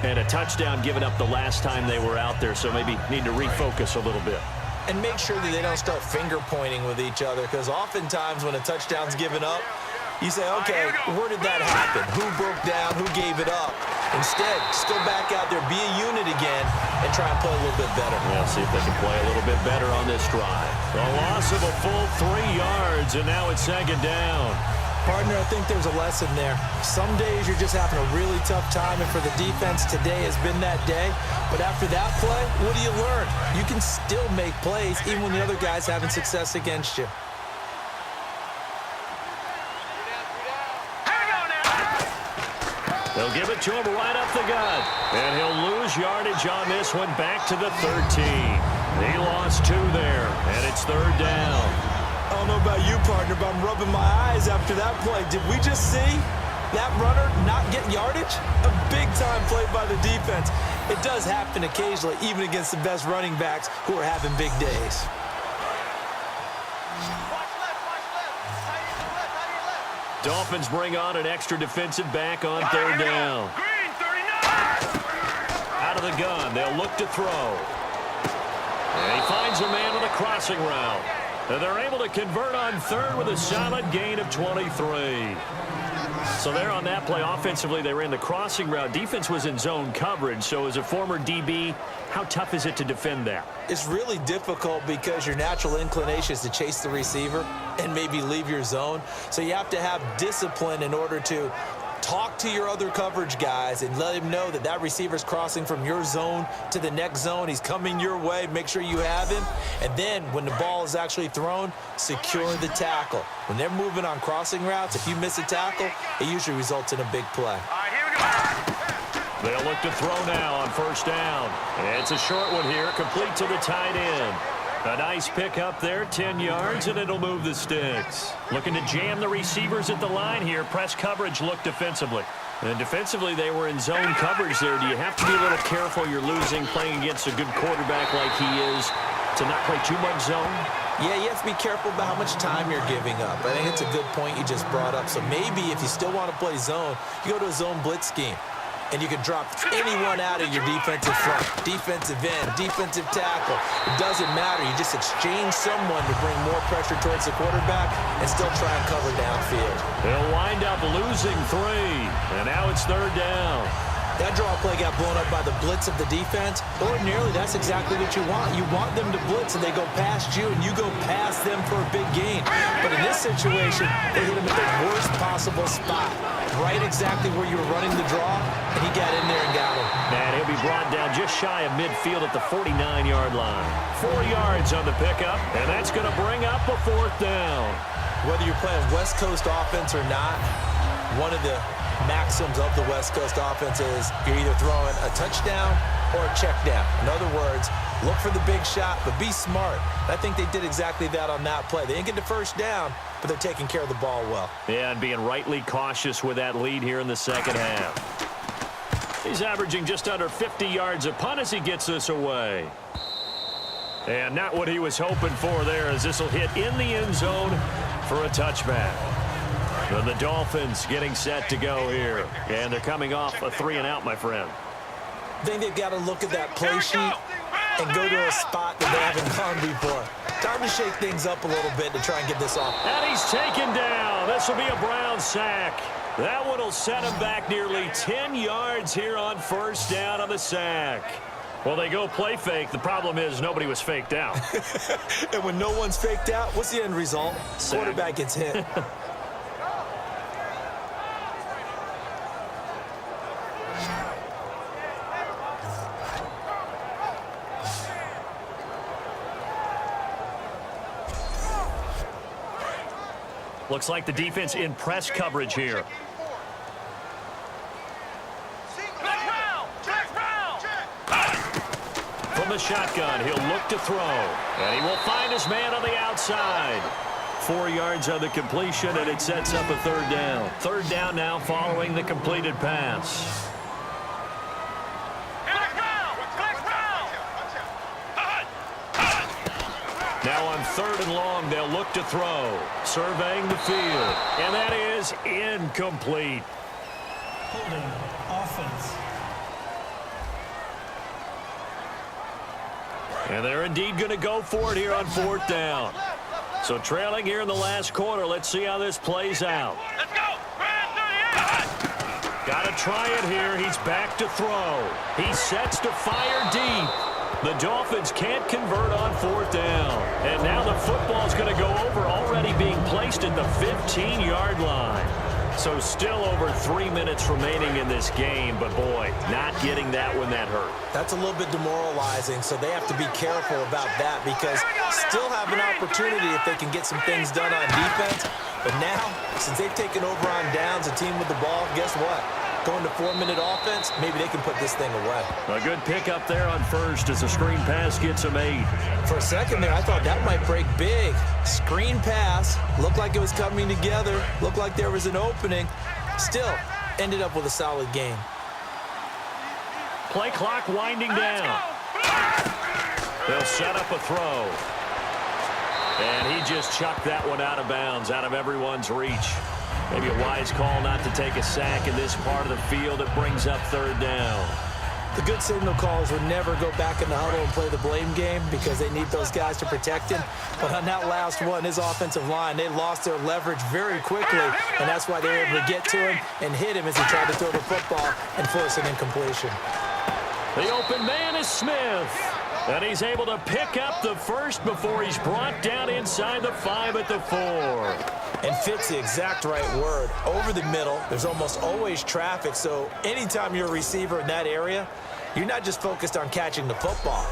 And a touchdown given up the last time they were out there, so maybe need to refocus a little bit. And make sure that they don't start finger pointing with each other, because oftentimes when a touchdown's given up, you say, okay, where did that happen? Who broke down? Who gave it up? Instead, just go back out there, be a unit again, and try and play a little bit better. Yeah, see if they can play a little bit better on this drive. A loss of a full 3 yards, and now it's 2nd down. Partner, I think there's a lesson there. Some days you're just having a really tough time, and for the defense, today has been that day. But after that play, what do you learn? You can still make plays even when the other guy's having success against you. They'll give it to him right up the gut. And he'll lose yardage on this one back to the 13. He lost 2 there, and it's 3rd down. I don't know about you, partner, but I'm rubbing my eyes after that play. Did we just see that runner not get yardage? A big-time play by the defense. It does happen occasionally, even against the best running backs who are having big days. Dolphins bring on an extra defensive back on 3rd down. Out of the gun, they'll look to throw. And he finds a man on the crossing route. And they're able to convert on 3rd with a solid gain of 23. So there on that play, offensively, they ran the crossing route. Defense was in zone coverage. So as a former DB, how tough is it to defend that? It's really difficult because your natural inclination is to chase the receiver and maybe leave your zone. So you have to have discipline in order to talk to your other coverage guys and let him know that that receiver's crossing from your zone to the next zone. He's coming your way. Make sure you have him. And then when the ball is actually thrown, secure the tackle. When they're moving on crossing routes, if you miss a tackle, it usually results in a big play. All right, here we go. They'll look to throw now on first down. It's a short one here, complete to the tight end. A nice pick up there, 10 yards, and it'll move the sticks. Looking to jam the receivers at the line here. Press coverage look defensively. And defensively, they were in zone coverage there. Do you have to be a little careful you're losing playing against a good quarterback like he is to not play too much zone? Yeah, you have to be careful about how much time you're giving up. I think it's a good point you just brought up. So maybe if you still want to play zone, you go to a zone blitz scheme. And you can drop anyone out of your defensive front, defensive end, defensive tackle. It doesn't matter. You just exchange someone to bring more pressure towards the quarterback and still try and cover downfield. They'll wind up losing 3, and now it's third down. That draw play got blown up by the blitz of the defense. Ordinarily, that's exactly what you want. You want them to blitz, and they go past you, and you go past them for a big gain. But in this situation, they hit him at the worst possible spot, right exactly where you were running the draw, and he got in there and got him. And he'll be brought down just shy of midfield at the 49-yard line. 4 yards on the pickup, and that's going to bring up a fourth down. Whether you're playing West Coast offense or not, one of the maxims of the West Coast offense is you're either throwing a touchdown or a check down. In other words, look for the big shot, but be smart. I think they did exactly that on that play. They didn't get the first down, but they're taking care of the ball well. Yeah, and being rightly cautious with that lead here in the second half. He's averaging just under 50 yards a punt as he gets this away. And not what he was hoping for there, as this will hit in the end zone for a touchback. And the Dolphins getting set to go here. And they're coming off a 3-and-out, my friend. I think they've got to look at that play sheet and go to a spot that they haven't gone before. Time to shake things up a little bit to try and get this off. And he's taken down. This will be a Brown sack. That one will set him back nearly 10 yards here on first down on the sack. Well, they go play fake. The problem is nobody was faked out. And when no one's faked out, what's the end result? Sack. Quarterback gets hit. Looks like the defense in press coverage here. From the shotgun, he'll look to throw. And he will find his man on the outside. 4 yards on the completion, and it sets up a third down. Third down now following the completed pass. Now on 3rd and long, they'll look to throw. Surveying the field. And that is incomplete. Holding offense. And they're indeed going to go for it here on 4th down. So trailing here in the last quarter. Let's see how this plays out. Let's go. Got to try it here. He's back to throw. He sets to fire deep. The Dolphins can't convert on 4th down. And now the football's going to go over, already being placed at the 15-yard line. So still over 3 minutes remaining in this game, but boy, not getting that when that hurt. That's a little bit demoralizing, so they have to be careful about that because still have an opportunity if they can get some things done on defense. But now, since they've taken over on downs, a team with the ball, guess what? Going to 4-minute offense, maybe they can put this thing away. A good pickup there on first as the screen pass gets them 8. For a second there, I thought that might break big. Screen pass, looked like it was coming together, looked like there was an opening. Still, ended up with a solid game. Play clock winding down. They'll set up a throw. And he just chucked that one out of bounds, out of everyone's reach. Maybe a wise call not to take a sack in this part of the field. It brings up 3rd down. The good signal callers would never go back in the huddle and play the blame game because they need those guys to protect him. But on that last one, his offensive line, they lost their leverage very quickly, and that's why they were able to get to him and hit him as he tried to throw the football and force an incompletion. The open man is Smith. And he's able to pick up the first before he's brought down inside the 5 at the 4. And fit's the exact right word. Over the middle, there's almost always traffic, so anytime you're a receiver in that area, you're not just focused on catching the football.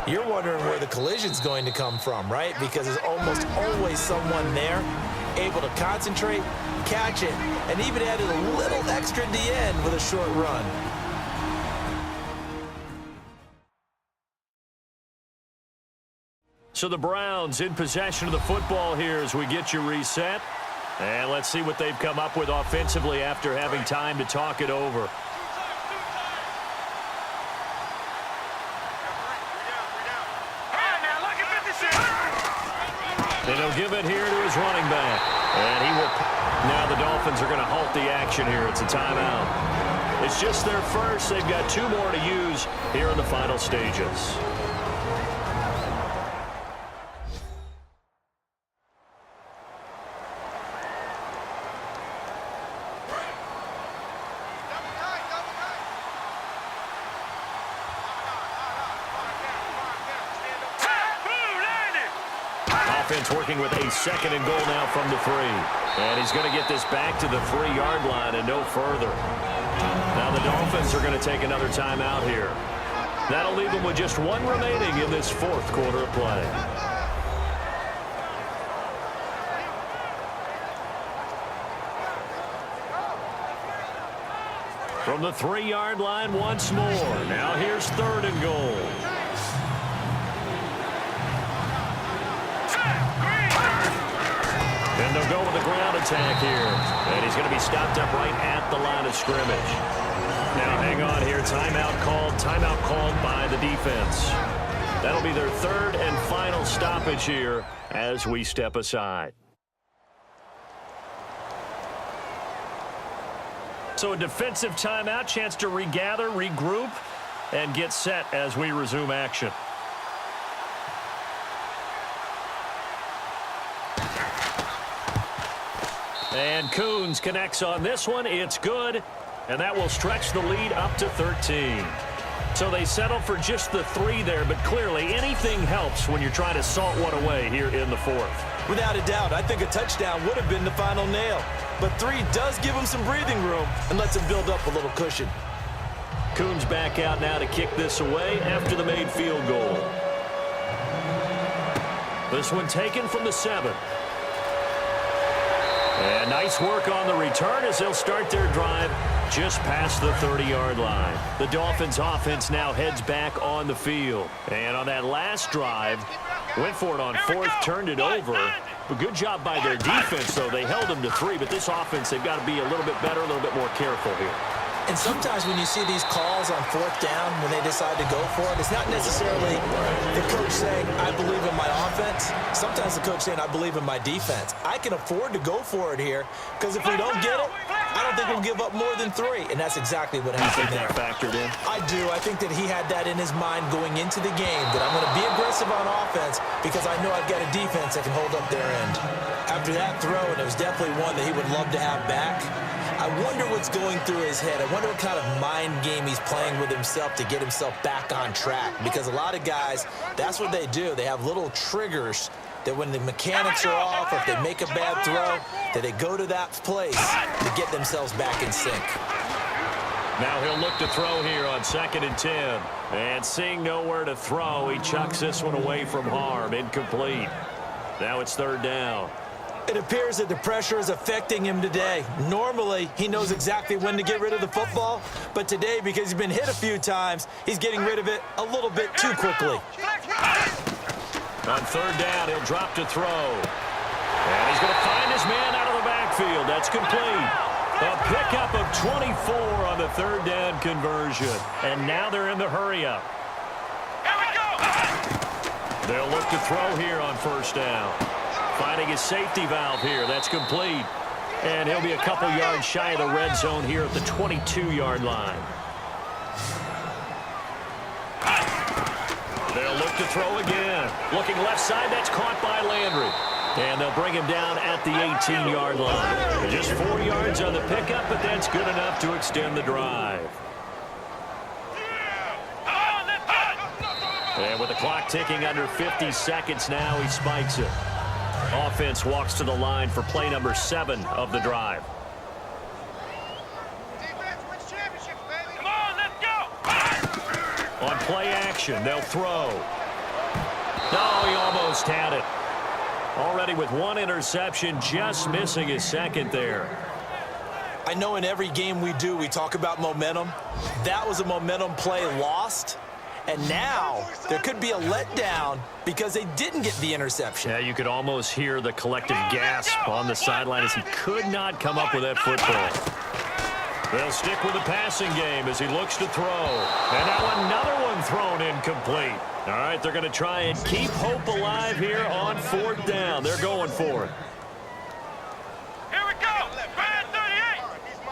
You're wondering where the collision's going to come from, right? Because there's almost always someone there able to concentrate, catch it, and even added a little extra at the end with a short run. So the Browns in possession of the football here as we get you reset. And let's see what they've come up with offensively after having time to talk it over. And he'll give it here to his running back. And he will. Now the Dolphins are going to halt the action here. It's a timeout. It's just their first. They've got 2 more to use here in the final stages. Offense working with a 2nd and goal now from the 3. And he's going to get this back to the 3-yard line and no further. Now the Dolphins are going to take another timeout here. That'll leave them with just 1 remaining in this 4th quarter of play. From the 3-yard line once more. Now here's 3rd and goal. And they'll go with the ground attack here. And he's going to be stopped up right at the line of scrimmage. Now hang on here. Timeout called by the defense. That'll be their 3rd and final stoppage here as we step aside. So a defensive timeout, chance to regather, regroup, and get set as we resume action. And Coons connects on this one. It's good. And that will stretch the lead up to 13. So they settle for just the 3 there, but clearly anything helps when you're trying to salt one away here in the 4th. Without a doubt, I think a touchdown would have been the final nail. But 3 does give him some breathing room and lets him build up a little cushion. Coons back out now to kick this away after the made field goal. This one taken from the 7. And nice work on the return as they'll start their drive just past the 30-yard line. The Dolphins offense now heads back on the field. And on that last drive, went for it on 4th, turned it over. But good job by their defense, though. They held them to 3, but this offense, they've got to be a little bit better, a little bit more careful here. And sometimes when you see these calls on 4th down, when they decide to go for it, it's not necessarily the coach saying, I believe in my offense. Sometimes the coach saying, I believe in my defense. I can afford to go for it here because if we don't get it, I don't think we'll give up more than 3. And that's exactly what happened there. That factored in? I do. I think that he had that in his mind going into the game, that I'm going to be aggressive on offense because I know I've got a defense that can hold up their end. After that throw, and it was definitely one that he would love to have back, I wonder what's going through his head. I wonder what kind of mind game he's playing with himself to get himself back on track. Because a lot of guys, that's what they do. They have little triggers that when the mechanics are off or if they make a bad throw, that they go to that place to get themselves back in sync. Now he'll look to throw here on 2nd and 10. And seeing nowhere to throw, he chucks this one away from harm. Incomplete. Now it's 3rd down. It appears that the pressure is affecting him today. Normally, he knows exactly when to get rid of the football, but today, because he's been hit a few times, he's getting rid of it a little bit too quickly. On 3rd down, he'll drop to throw. And he's going to find his man out of the backfield. That's complete. A pickup of 24 on the 3rd down conversion. And now they're in the hurry-up. They'll look to throw here on 1st down. Finding his safety valve here. That's complete. And he'll be a couple yards shy of the red zone here at the 22-yard line. They'll look to throw again. Looking left side. That's caught by Landry. And they'll bring him down at the 18-yard line. Just 4 yards on the pickup, but that's good enough to extend the drive. And with the clock ticking under 50 seconds now, he spikes it. Offense walks to the line for play number 7 of the drive. Defense wins championships, baby. Come on, let's go. On play action, they'll throw. No, he almost had it. Already with 1 interception, just missing his 2nd there. I know in every game we do, we talk about momentum. That was a momentum play lost. And now there could be a letdown because they didn't get the interception. Yeah, you could almost hear the collective gasp on the sideline as he could not come up with that football. They'll stick with the passing game as he looks to throw. And now another one thrown incomplete. All right, they're going to try and keep hope alive here on 4th down. They're going for it. Here we go. Brand 38.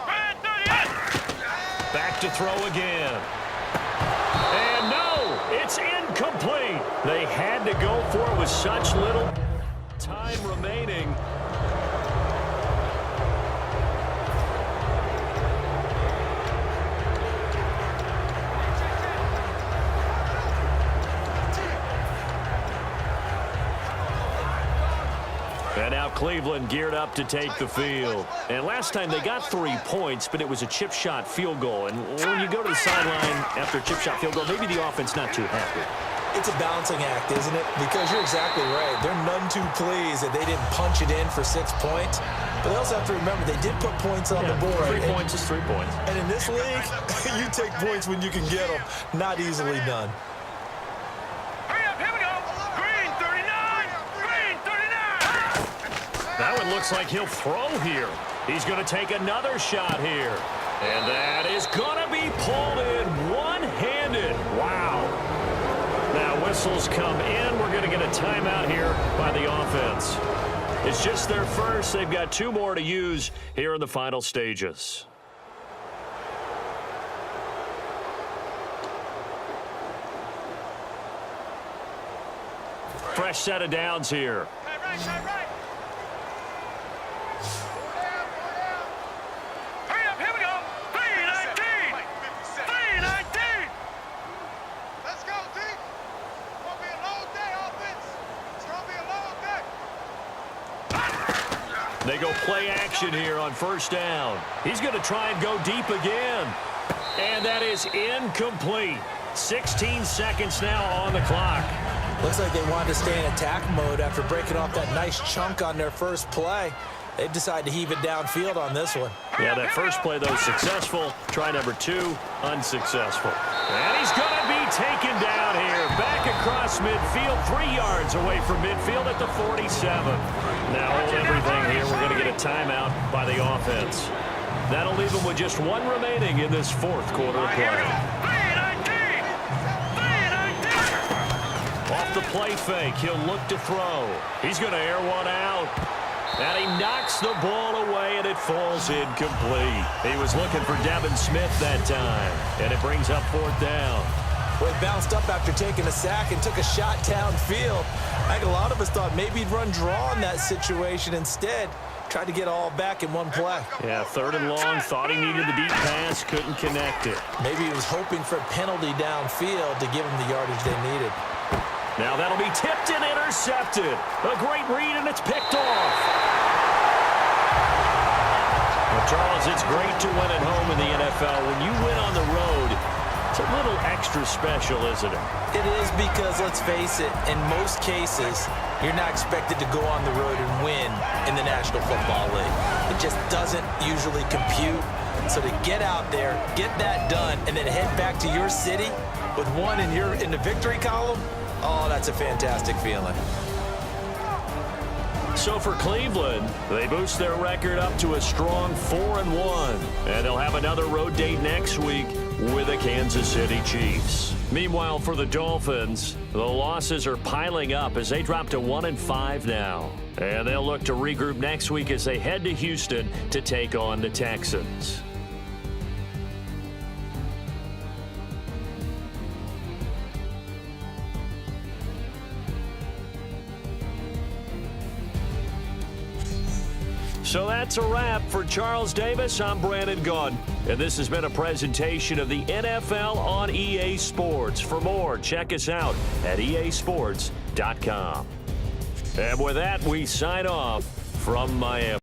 Brand 38. Back to throw again. And no, it's incomplete. They had to go for it with such little time remaining. And now Cleveland geared up to take the field. And last time they got 3 points, but it was a chip shot field goal. And when you go to the sideline after a chip shot field goal, maybe the offense not too happy. It's a balancing act, isn't it? Because you're exactly right. They're none too pleased that they didn't punch it in for 6 points. But they also have to remember they did put points on the board. 3 points is 3 points. And in this league, you take points when you can get them. Not easily done. Hurry up. Here we go. Green 39. Green 39. That one looks like he'll throw here. He's going to take another shot here. And that is going to be pulled in one-handed. Wow. Now whistles come in. We're going to get a timeout here by the offense. It's just their first. They've got 2 more to use here in the final stages. Fresh set of downs here. Right. Hurry up. Here we go. 319. 319. Let's go, D. It's going to be a long day, offense. It's going to be a long day. They go play action here on 1st down. He's going to try and go deep again. And that is incomplete. 16 seconds now on the clock. Looks like they wanted to stay in attack mode after breaking off that nice chunk on their first play. They've decided to heave it downfield on this one. Yeah, that first play, though, successful. Try number 2, unsuccessful. And he's going to be taken down here. Back across midfield, 3 yards away from midfield at the 47. Now hold everything here. We're going to get a timeout by the offense. That'll leave them with just 1 remaining in this 4th quarter of play. 319. 319. Off the play fake, he'll look to throw. He's going to air one out. And he knocks the ball away, and it falls incomplete. He was looking for Devin Smith that time, and it brings up 4th down. Well, he bounced up after taking a sack and took a shot downfield. I think a lot of us thought maybe he'd run draw in that situation. Instead, tried to get all back in one play. Yeah, 3rd and long, thought he needed the deep pass, couldn't connect it. Maybe he was hoping for a penalty downfield to give him the yardage they needed. Now that'll be tipped and intercepted. A great read, and it's picked off. Well, Charles, it's great to win at home in the NFL. When you win on the road, it's a little extra special, isn't it? It is because, let's face it, in most cases, you're not expected to go on the road and win in the National Football League. It just doesn't usually compute. So to get out there, get that done, and then head back to your city with 1 in the victory column, oh, that's a fantastic feeling. So for Cleveland, they boost their record up to a strong 4-1. And they'll have another road date next week with the Kansas City Chiefs. Meanwhile, for the Dolphins, the losses are piling up as they drop to 1-5 now. And they'll look to regroup next week as they head to Houston to take on the Texans. So that's a wrap. For Charles Davis, I'm Brandon Gunn. And this has been a presentation of the NFL on EA Sports. For more, check us out at easports.com. And with that, we sign off from Miami.